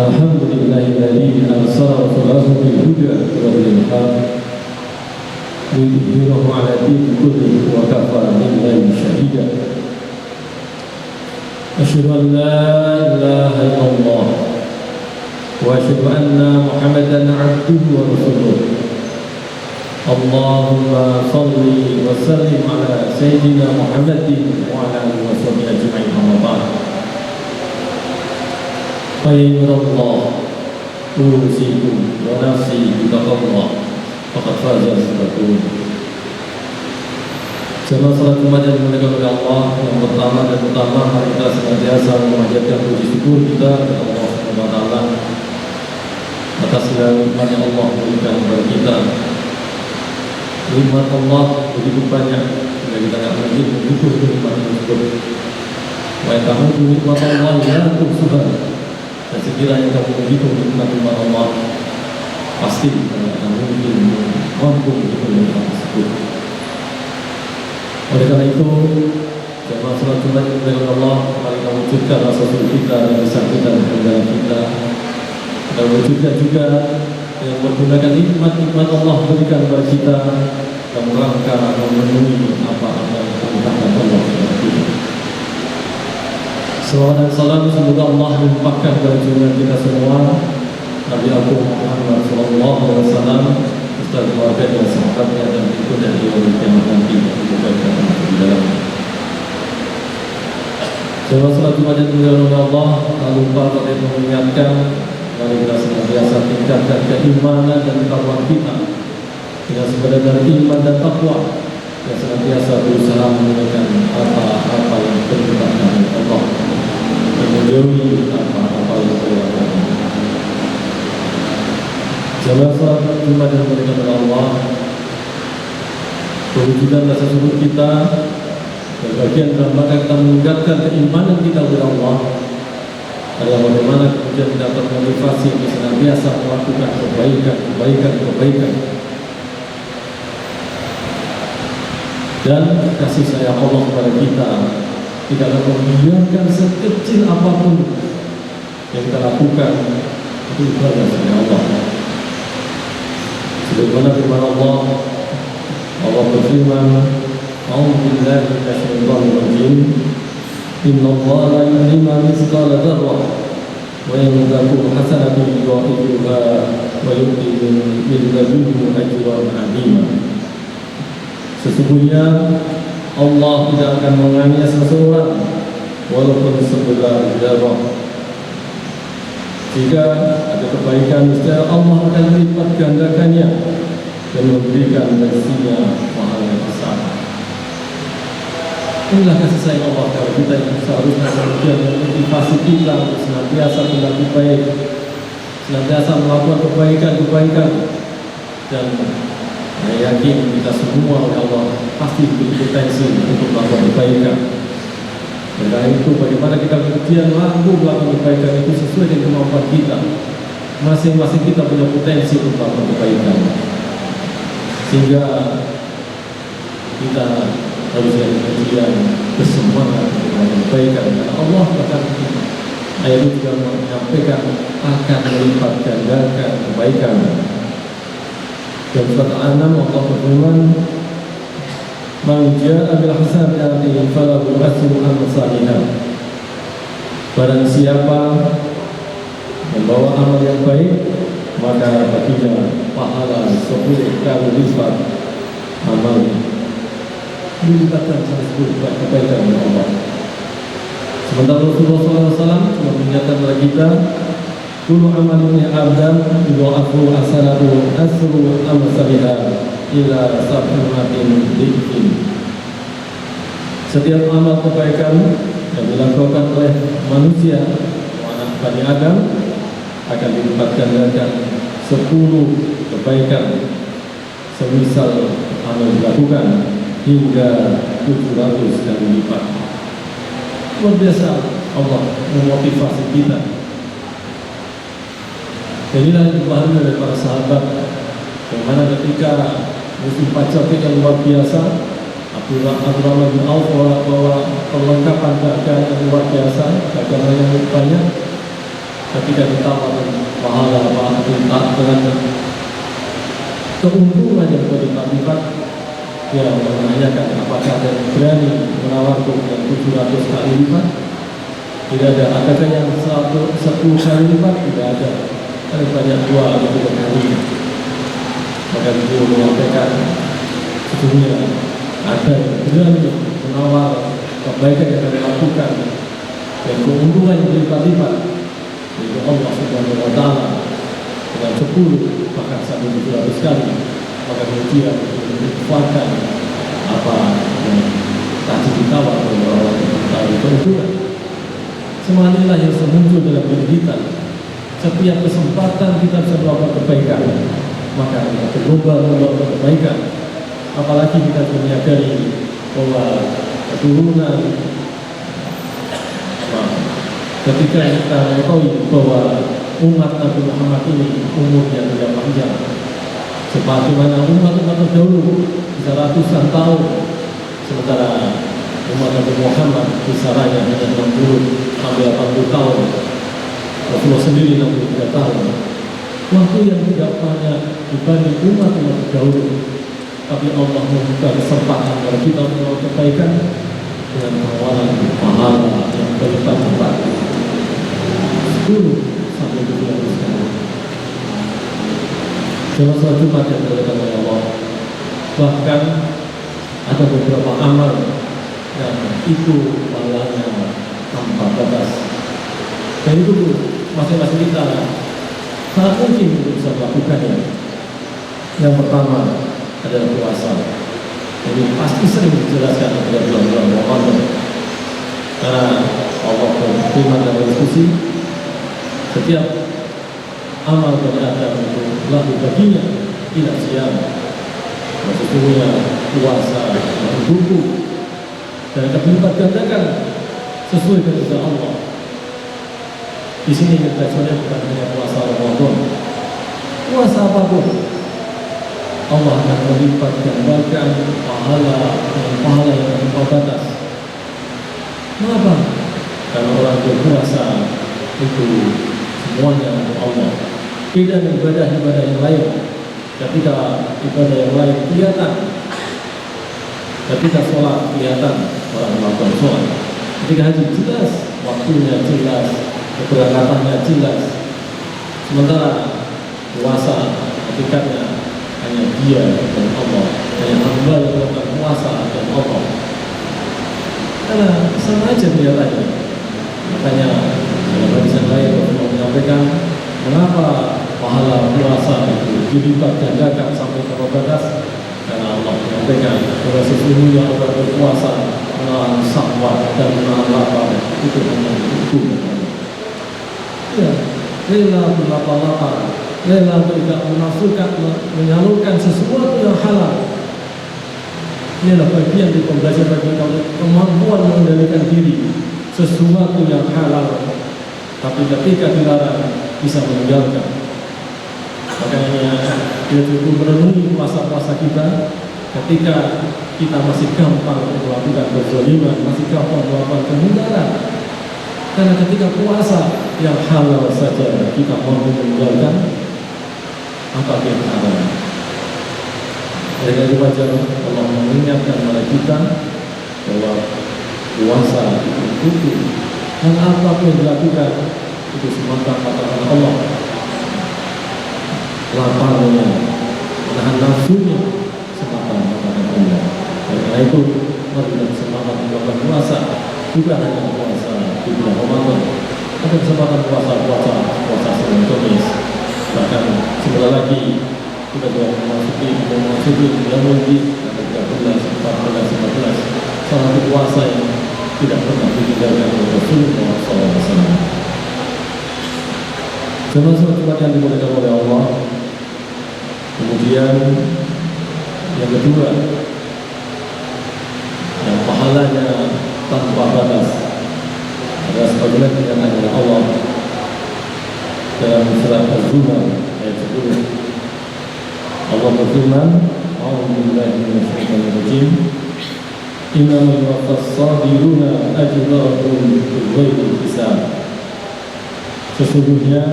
Alhamdulillahilladzi arsala rasulahu bil huda wa dinil haq liyudhhirahu 'ala dini kullihi wa kafa billahi shahida. Asyhadu an la ilaha illallah wa asyhadu anna Muhammadan 'abduhu wa rasuluh. Allahumma shalli wa sallim ala sayyidina Muhammadin wa ala alihi wa sahbihi ajma'in. Amma ba'd. Fa innallaha usikum wa nafsi bittaqwallah faqad faza al-muttaqun. Jamaah salat Jumat yang dimuliakan oleh Allah, yang pertama dan utama mari kita senantiasa memanjatkan puji syukur kita kepada Allah Subhanahu wa taala atas segala nikmat yang Allah berikan kepada kita. Nikmat Allah begitu banyak sehingga kita tidak mungkin menghitung nikmat tersebut. Wa ta'ala nikmat Allah la tuhsuha. Dan sekiranya kamu menghitung nikmat Allah, pasti tidak akan mungkin mampu menghitung nikmat tersebut. Oleh karena itu, jamaah salat Jumat yang dimuliakan Allah, mari kita wujudkan rasa syukur kita dan kisah kita dan kendala kita. Kita wujudkan juga yang menggunakan nikmat-nikmat Allah berikan kepada kita dalam rangka memenuhi apa-apa yang diperintahkan Allah kepada kita. Salawat dan salam semoga Allah melimpahkan kepada junjungan kita semua Nabi Agung Muhammad sallallahu alaihi wasallam beserta keluarga dan sahabatnya dan ikut dari yaumul kiamat nanti juga di dalam. Jemaah salat Jumat yang dimuliakan oleh Allah, lalu para yang mengingatkan mari kita senantiasa tingkatkan keimanan dan takwa kita dengan sebenarnya iman dan takwa yang senantiasa berusaha menunaikan apa-apa yang diperintahkan oleh Allah dan menjauhi apa-apa yang dilarang. Jamaah salat Jumat yang dimuliakan oleh Allah, perwujudan rasa syukur kita dan bagian dalam rangka kita meningkatkan keimanan kita kepada Allah adalah bagaimana kemudian kita termotivasi untuk senantiasa melakukan kebaikan dan kasih sayang Allah kepada kita tidak akan membiarkan sekecil apapun yang kita lakukan itu ibadah kepada Allah. Sebagaimana firman Allah berfirman, "A'udzu billahi minasyaitonir rajim. Innallaha la yuzlimu mithqala dzarrah wa in taku hasanatun yudha'ifuha wa yu'ti min ladunhu ajran 'azima." Sesungguhnya Allah tidak akan menganiaya seseorang walaupun sebelah zarah. Jika ada kebaikan, niscaya Allah akan melipat gandakannya dan memberikan rezekinya pahala yang besar. Inilah kasih sayang Allah kepada kita yang seharusnya kemudian memotivasi kita untuk senantiasa berlaku baik, senantiasa melakukan kebaikan dan saya yakin kita semua oleh Allah pasti diberi potensi untuk melakukan kebaikan. Karena itu bagaimana kita kemudian mampu melakukan kebaikan itu sesuai dengan kemampuan kita. Masing-masing kita punya potensi untuk melakukan kebaikan, sehingga kita harusnya kemudian bersemangat untuk melakukan kebaikan. Karena Allah bahkan ayat itu juga menyampaikan akan melipat gandakan kebaikan. Dan surat Al-An'am Allah berfirman, "Man jaa'a bil hasanati falahu asyru amsalihha." Barang siapa membawa amal yang baik, maka baginya pahala 10 kali lipat amalnya. Dilipatkan 10 kebaikan oleh Allah. Sementara Rasulullah SAW cuma mengingatkan kepada kita, "Kullu amalin abdan yudha'afu hasanatu asru amsalihha ila sab'atin dhifin." Setiap amal kebaikan yang dilakukan oleh manusia, anak Bani Adam, akan dilipat gandakan 10 kebaikan semisal amal dilakukan hingga 700 kali lipat. Luar biasa Allah memotivasi kita. Inilah yang dipahami oleh para sahabat, bagaimana ketika musim pacak yang luar biasa, Abdurrahman bin Auf bawa perlengkapan dagang yang luar biasa, dagangan yang banyak. ketika ditawarkan pahala dengan keuntungan yang berlipat-lipat, dia menanyakan apakah ada yang berani menawarkan yang 700 kali lipat. Tidak ada. Adakah yang 10 kali lipat? Tidak ada. Ada banyak 2 atau 3 kali. Maka dia menyampaikan sesungguhnya ada yang berani menawar kebaikan yang akan dilakukan dan keuntungan yang berlipat-lipat, yaitu Allah Subhanahu wa Ta'ala dengan 10 bahkan sampai 700 kali. Maka kemudian menguatkan apa yang tadi ditawar oleh Allah tentang keuntungan. Semua inilah yang muncul dalam diri kita. Setiap kesempatan kita bisa melakukan kebaikan, maka kita berlomba melakukan kebaikan. Apalagi kita menyadari bahwa keturunan ketika kita mengetahui bahwa umat Nabi Muhammad ini umurnya tidak panjang, sebagaimana umat-umat terdahulu bisa ratusan tahun, sementara umat Nabi Muhammad kisarannya hanya 60 sampai 80 tahun. Rasulullah sendiri 63 tahun. Waktu yang tidak banyak dibanding umat-umat terdahulu, tapi Allah membuka kesempatan bagi kita untuk kebaikan dengan tawaran pahala yang berlipat-lipat 10 sampai 12 kali. Dalam sholat Jumat yang dilakukan oleh Allah, bahkan ada beberapa amal yang itu pahalanya tanpa batas. Dan itu masing-masing kita sangat mungkin untuk bisa melakukannya. Yang pertama adalah puasa. Jadi pasti sering dijelaskan pada bulan-bulan Ramadan. Karena Allah berfirman dalam diskusi, setiap amal bani Adam itu laku baginya tidak siap. Sesungguhnya puasa dan buku dan akan dilipat gandakan sesuai kehendak Allah. Di sini kita sebenarnya bukan hanya puasa Ramadan, puasa apapun Allah akan melipat gandakan pahala dengan pahala yang tanpa batas. Mengapa? Karena orang berpuasa itu semuanya untuk Allah. Beda dengan ibadah-ibadah yang lain. Ketika ibadah yang lain kelihatan, ketika sholat kelihatan orang melakukan sholat. Ketika haji jelas, waktunya jelas, keberangkatannya jelas. Sementara puasa hakikatnya hanya dia dan Allah, hanya hamba yang melakukan puasa dan Allah. Karena sama aja kelihatannya. Makanya dalam hadis yang lain Rasulullah menyampaikan mengapa pahala puasa itu dilipat gandakan sampai ke batas. Karena Allah menyampaikan bahwa sesungguhnya orang berpuasa menahan syahwat dan menahan lapar itu hanya hukum. Ya, rela berlapar-lapar, rela tidak menafsirkan, menyalurkan sesuatu yang halal. Inilah bagian dari pembelajaran bagi kita, kemampuan mengendalikan diri sesuatu yang halal, tapi ketika dilarang bisa meninggalkan. Makanya kita cukup merenungi puasa-puasa kita. Ketika kita masih gampang melakukan kezaliman, masih gampang melakukan kemungkaran. Karena ketika puasa yang halal saja kita mampu meninggalkan, apa yang haram? Dari wajar Allah mengingatkan kepada kita bahwa puasa itu dan apapun yang dilakukan itu semata-mata karena Allah. Laparnya, menahan nafsunya semata-mata karena Allah. Karena itu mari kita semangat melakukan puasa, bukan hanya puasa di bulan Ramadan, ada kesempatan puasa Senin Kamis. Bahkan sebentar lagi kita sudah memasuki bulan Muharram, ada 13, 14, 15, salah satu puasa yang tidak pernah ditinggalkan oleh Rasulullah SAW. Semua tempat yang dimuliakan oleh Allah. Kemudian yang kedua, yang pahalanya tanpa batas adalah sebagaimana dinyatakan oleh Allah dalam surat Az-Zumar ayat 10. Allah berfirman, "A'udzubillahi minasyaitonir rajim. Innamal yuwaffas-sabiruna ajrahum bighairi hisab." Sesungguhnya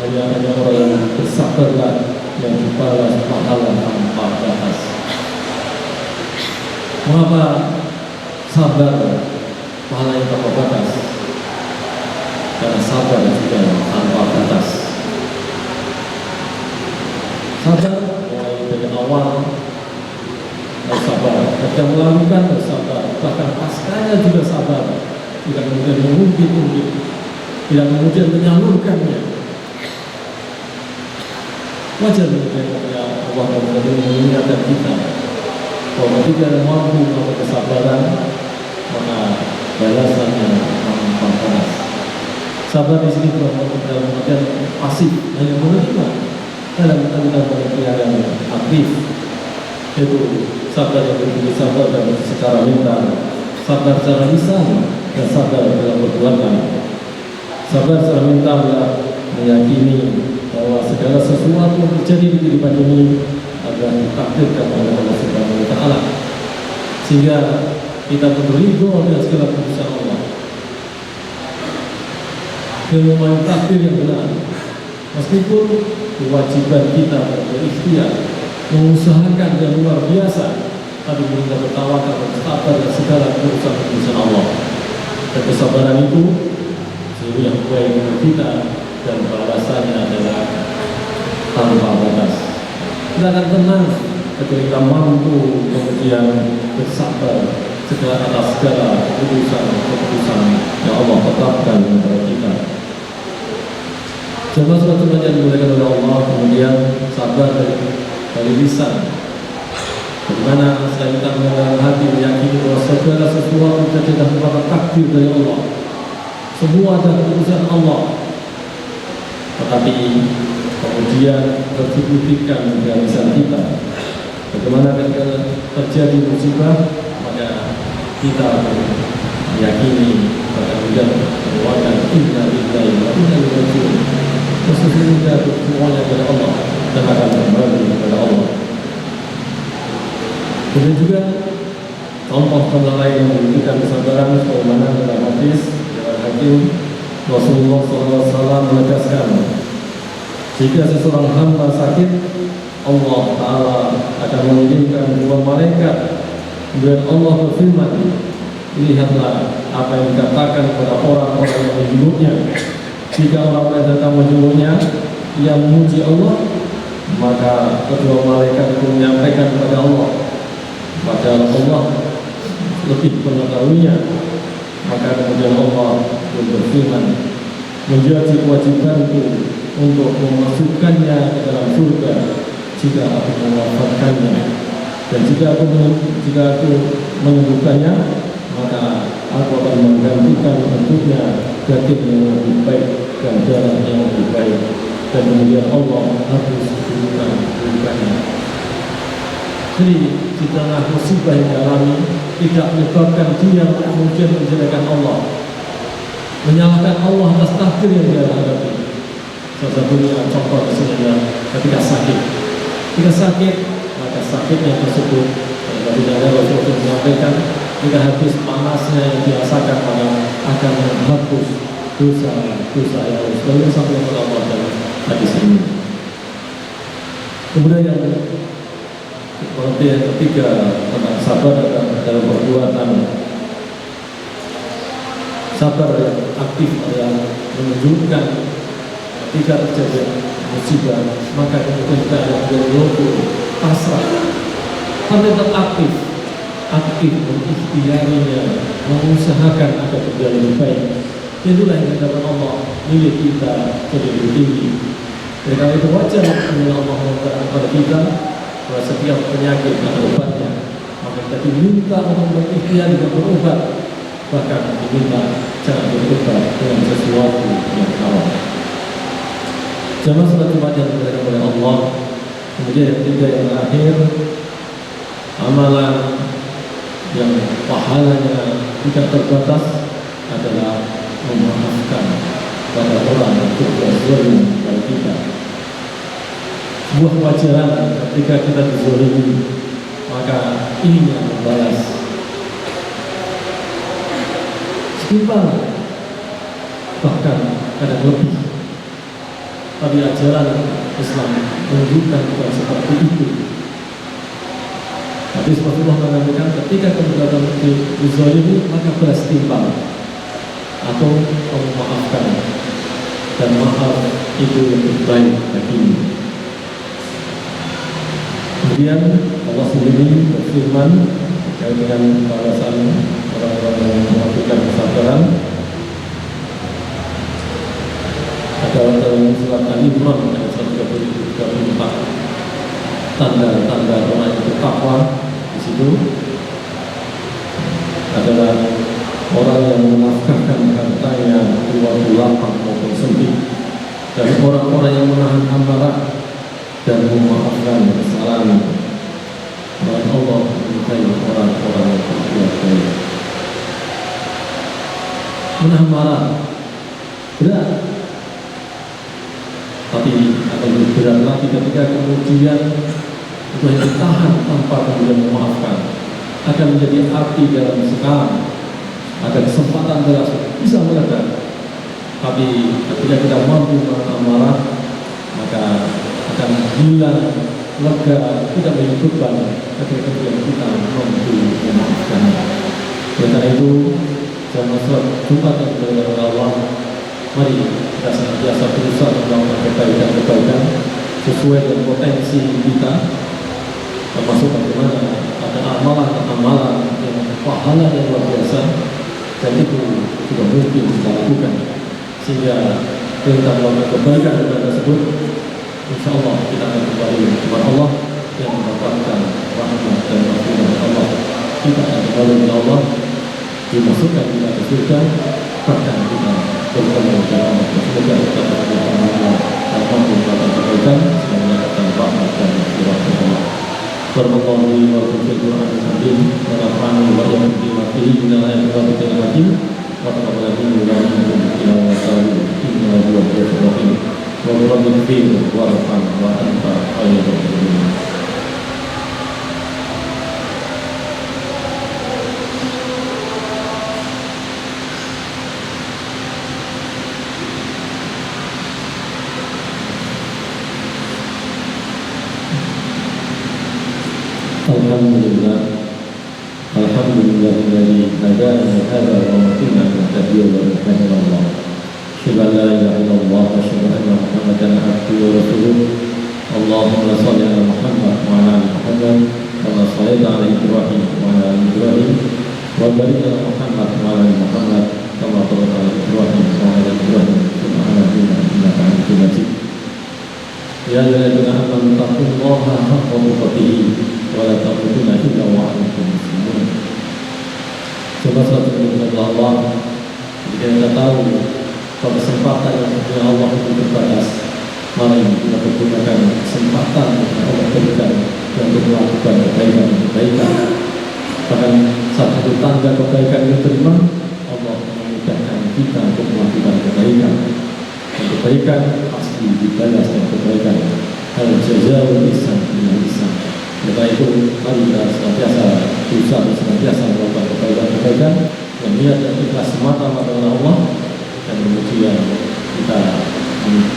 hanya orang yang bersabarlah yang dibalas pahala tanpa batas. Mengapa sabar pahalanya tanpa batas? Karena sabar juga tanpa batas. Sabar mulai dari awal harus sabar, ketika melakukan harus sabar, bahkan pascanya juga sabar. Tidak kemudian mengungkit-ungkit, tidak kemudian menyalurkannya. Wajar ya Allah mengingatkan kita bahwa ketika mampu melakukan kesabaran, maka balasannya tanpa batas. Sabar di sini dalam artian pasif, hanya menerima, dalam pengertian aktif, yaitu sabar yang berbeda, sabar dan secara mental, sabar secara lisan, dan sabar dalam perbuatan. Sabar secara mental adalah meyakini bahwa segala sesuatu yang terjadi di kehidupan ini adalah ditakdirkan oleh Allah Subhanahu wa Ta'ala, sehingga kita berridho dengan segala keputusan Allah dan memahami takdir yang benar. Meskipun kewajiban kita berikhtiar mengusahakan yang luar biasa, tapi kita bertawakal bersabar dan segala keputusan Allah. Dan kesabaran itu sehingga yang baik untuk kita, dan balasannya adalah tanpa batas. Kita akan tenang ketika kita mampu kemudian bersabar atas segala keputusan yang Allah tetapkan kepada kita. Jemaah sholat yang dimuliakan oleh Allah, kemudian sabar dari lisan. Bagaimana selain kita mengenal hati, meyakini bahwa segala sesuatu terjadi merupakan takdir dari Allah. Semua adalah keputusan Allah. Tetapi kemudian terciptakan dari lisan kita. Bagaimana ketika terjadi musibah, maka kita meyakini bahwa kemudian mengeluarkan inna lillahi wa inna ilaihi raji'un. Sesungguhnya semuanya kepada Allah dan akan kembali kepada Allah. Kemudian juga contoh lain yang memberikan kesabaran sebagaimana dalam hadis riwayat Hakim, Rasulullah SAW menegaskan, jika seseorang hamba sakit, Allah Ta'ala akan mengirimkan dua malaikat, dan Allah berfirman, lihatlah apa yang dikatakan kepada orang-orang yang menjenguknya. Jika orang-orang datang menjenguknya, ia memuji Allah, maka kedua malaikat itu menyampaikan kepada Allah, padahal Allah lebih mengetahuinya. Maka kemudian Allah berfirman, menjadi kewajibanku untuk memasukkannya ke dalam surga jika aku mewafatkannya, dan jika aku menyembuhkannya, maka aku akan menggantikan untuknya daging yang lebih baik dan darah yang lebih baik, dan kemudian Allah harus memberikannya. Jadi di tengah musibah yang dialami tidak menyebabkan dia kemudian menjelekan Allah, menyalahkan Allah atas takdir yang dia hadapi. Salah satunya contoh di sini adalah ketika sakit, maka sakitnya tersebut tidak Rasulullah menyampaikan, jika habis panasnya yang dirasakan, maka akan menghapus dosa yang harus lalu sampai kepada Allah dalam hadis ini. Kemudian yang ketiga tentang sabar dalam perbuatan. Sabar yang aktif adalah menunjukkan ketika terjadi musibah, maka kemudian kita ada berlogo pasrah, tapi tetap aktif mengikhtiarinya, mengusahakan agar menjadi lebih baik. Itulah yang didapat Allah milik kita jadi lebih tinggi. Dan kalau itu wajar bila Allah mengatakan kepada kita bahwa setiap penyakit ada obatnya, maka kita diminta untuk berikhtiar dan berobat, bahkan diminta jangan berobat dengan sesuatu yang haram. Jamaah salat Jumat yang dimuliakan oleh Allah. Kemudian yang ketiga yang terakhir, amalan yang pahalanya tidak terbatas adalah memaafkan pada orang yang berbuat zalim pada kita. Sebuah kewajaran ketika kita dizalimi, maka ingin membalas setimpal, bahkan kadang lebih tapi ajaran Islam menunjukkan bukan seperti itu. Tapi Rasulullah mengatakan ketika kamu datang ke dizalimi maka balas timbang atau kamu maafkan, dan maaf itu lebih baik bagimu. Kemudian Allah sendiri berfirman terkait dengan balasan orang-orang yang melakukan kesabaran. Ada dalam surat Al-Imran ayat 134 tanda-tanda orang yang bertakwa. Di situ adalah orang yang menafkahkan hartanya waktu lapang maupun sempit, dan orang-orang yang menahan amarah dan memaafkan kesalahan. Dan Allah menyukai orang-orang yang berbuat baik. Menahan marah berat, tapi akan lebih berat lagi ketika kemudian itu yang ditahan tanpa kemudian memaafkan. Akan menjadi api dalam sekarang, ada kesempatan jelas bisa meledak. Tapi ketika kita mampu menahan amarah, maka akan hilang, lega, tidak menjadi beban ketika kemudian kita mampu memaafkan. Oleh karena itu, dalam sholat Jumat yang dilakukan Allah, mari kita senantiasa berusaha melakukan kebaikan-kebaikan sesuai dengan potensi kita, termasuk bagaimana ada amalan-amalan yang pahala yang luar biasa, dan itu sudah mungkin kita lakukan, sehingga kita melakukan kebaikan tersebut, insya Allah kita akan kembali kepada Allah yang mendapatkan rahmat dan rahmat Allah. Kita akan kembali kepada Allah, dimasukkan kita ke surga, bahkan kita bertemu dengan Allah. Semoga kita bersama-sama dan mampu melakukan kebaikan sehingga mendapatkan rahmat dan rahmat Allah. Warahmatullahi wabarakatuh. Wa nafa'ani wa iyyakum bima fihi minal ayati wa dhikril hakim. Wa taqabbalallahu minna wa minkum innahu huwal ghafurur rahim. Wa rabbil fil warham wa anta khairur rahimin. Alhamdulillahilladzi hadana li hadza wa ma kunna linahtadiya lawla an Allah. Asyhadu an la ilaha illallah wa asyhadu anna Muhammadan abduhu wa rasuluh. Allahumma shalli ala Muhammad wa ala ali Muhammad kama shallaita ala Ibrahim wa ala ali Ibrahim wa barik ala Muhammad wa ala ali Muhammad kama barakta ala Ibrahim wa ala ali Ibrahim innaka Hamidum Majid. Ya ayyuhalladzina amanu taqullaha haqqa tuqatih wa la tamutunna illa wa antum muslimun. Coba satu kepada Allah, jika kita tahu bahwa kesempatan yang punya Allah itu terbatas, mari kita gunakan kesempatan yang Allah berikan untuk melakukan kebaikan. Bahkan satu tanda kebaikan yang diterima, Allah memudahkan kita untuk melakukan kebaikan. Dan kebaikan pasti dibalas dengan kebaikan. Al-jazaa'ul ihsan bil ihsan. Oleh itu, mari kita senantiasa berusaha senantiasa melakukan kebaikan yang niat dan ikhlas semata-mata oleh Allah, dan kemudian kita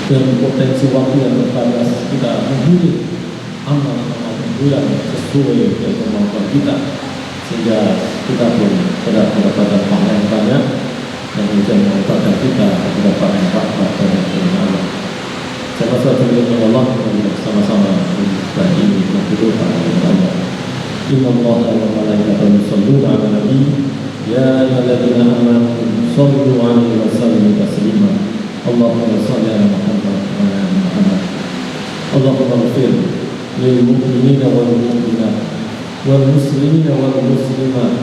dengan potensi waktu yang terbatas kita memilih amal-amal bulan sesuai dengan kemampuan kita, sehingga kita pun mendapatkan pahala yang banyak dan kemudian mengantarkan kita mendapatkan rahmat dari Allah. Saya rasa dengan Allah sama-sama bagi berdoa kepada Allah. Inna Allaha wa malaikatahu yusholluna 'alan nabi ya ayyuhalladzina amanu shallu 'alaihi wa sallimu taslima. Allahumma shalli 'ala Muhammad wa 'ala ali Muhammad. Allahumma ighfir lil mu'minina wal mu'minat wal muslimina wal muslimat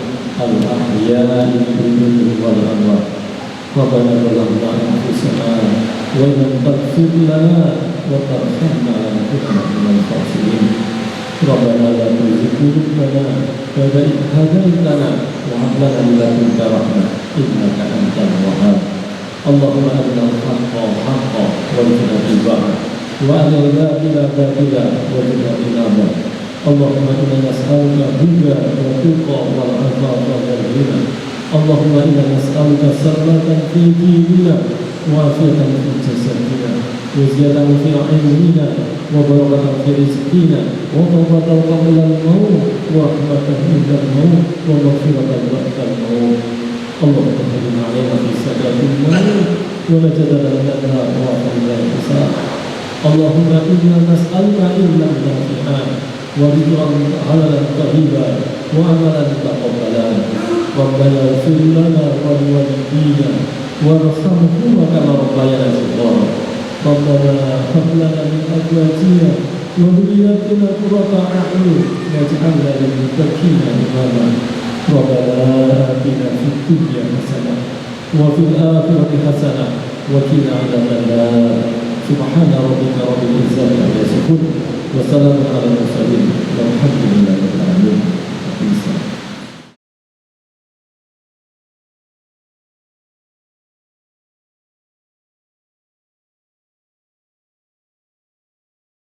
al ahya'i minhum wal amwat. Rabbana zalamna anfusana wa lam taghfir lana wa tarhamna lanakunanna minal khasirin. Rabbana la tuzigh qulubana ba'da idh hadaytana wa hab lana min ladunka rahmah innaka antal wahhab. Allahumma arina al-haqqa haqqan warzuqna ittiba'ah wa arina al-batila batilan warzuqna ijtinabah. Allahumma inna nas'aluka huda wa tuqa wal 'afafa wal ghina. Allahumma inna nas'aluka salamatan fi dinina wa afiyatan fi jasadina وزيادة في علمنا وبركة في رزقنا وتوبة قبل الموت ورحمة عند الموت ومغفرة بعد الموت. اللهم صل علينا في سكرات الموت ونجدنا من النار وقبل الحساب. اللهم إنا نسألك علما نافعا ورزقا حلالا طيبا وعملا متقبلا. ربنا اغفر لنا ولوالدينا وارحمهما كما ربيانا صغارا. ربنا هب لنا من أزواجنا وذرياتنا قرة أعين واجعلنا للمتقين إماما. ربنا آتنا في الدنيا حسنة وفي الآخرة حسنة وقنا عذاب النار. سبحان ربك رب العزة عما يصفون وسلام على المرسلين والحمد لله رب العالمين.